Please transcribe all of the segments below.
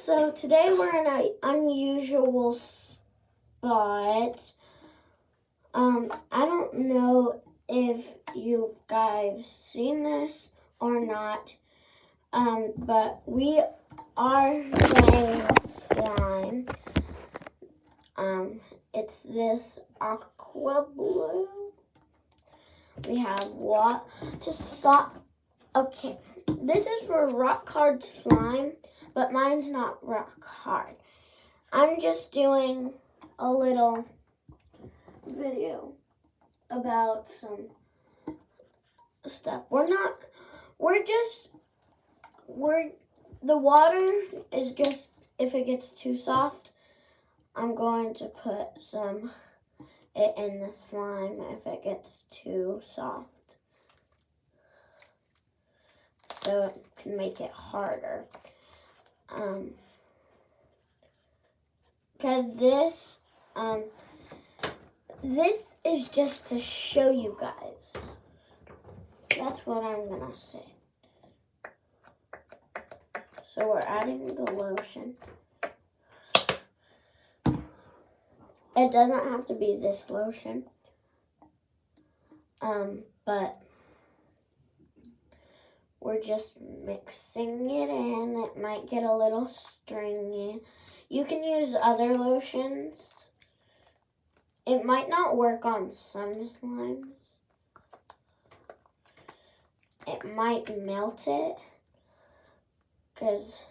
so today we're in an unusual spot. I don't know if you guys seen this or not, but we are playing slime. It's this aqua blue. We have what to stop. Okay, this is for rock hard slime, but mine's not rock hard. I'm just doing a little video about some stuff. The water is just, if it gets too soft, I'm going to put it in the slime if it gets too soft, so it can make it harder. Because this is just to show you guys. That's what I'm gonna say. So we're adding the lotion. It doesn't have to be this lotion. But we're just mixing it in. It might get a little stringy. You can use other lotions. It might not work on some slimes. It might melt it, because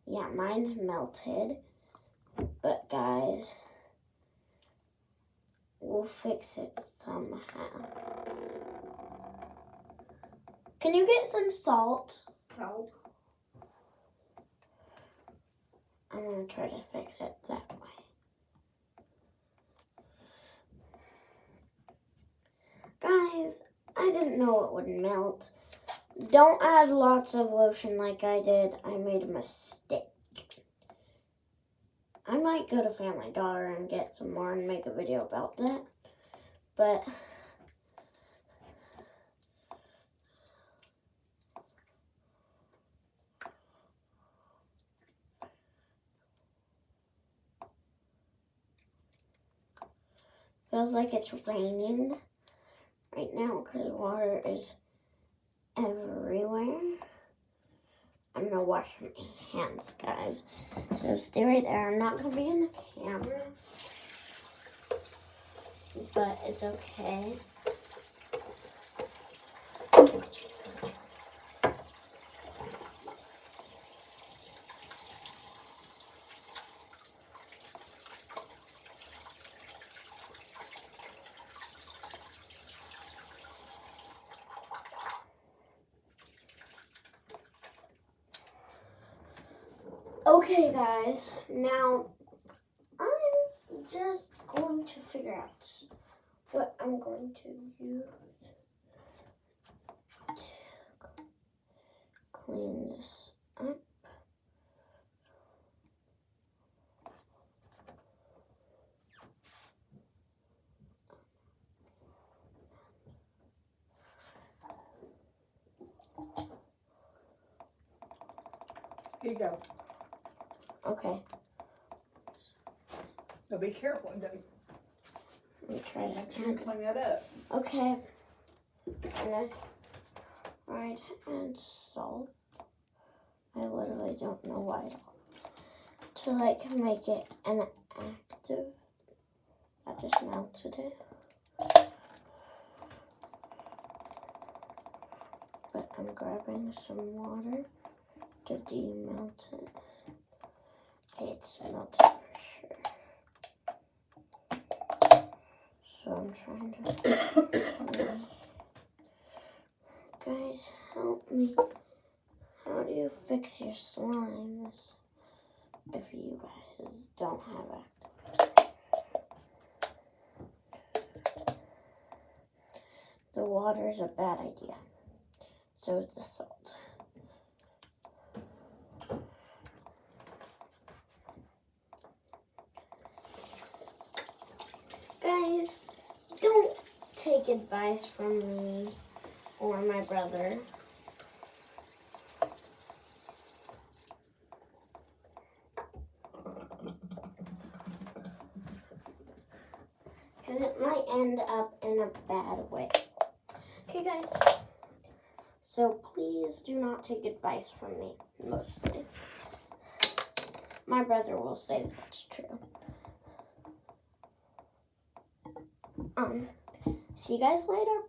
yeah, mine's melted. But guys, we'll fix it somehow. Can you get some salt? Salt. I'm going to try to fix it that way. Guys, I didn't know it would melt. Don't add lots of lotion like I did. I made a mistake. I might go to Family Dollar and get some more and make a video about that. But feels like it's raining right now because water is everywhere. I'm going to wash my hands, guys. So stay right there. I'm not going to be in the camera, but it's okay. Okay, guys, now I'm just going to figure out what I'm going to use to clean this up. Here you go. Okay. Now be careful. Let me try to Make sure you clean that up. Okay. And I'd add salt. I literally don't know why at all. To like make it an active. I just melted it. But I'm grabbing some water to demelt it. Okay, it's melted for sure. So I'm trying to... Guys, help me. How do you fix your slimes if you guys don't have active? The water's a bad idea. So is the salt. Guys, don't take advice from me or my brother. Because it might end up in a bad way. Okay, guys. So please do not take advice from me, mostly. My brother will say that's true. See you guys later.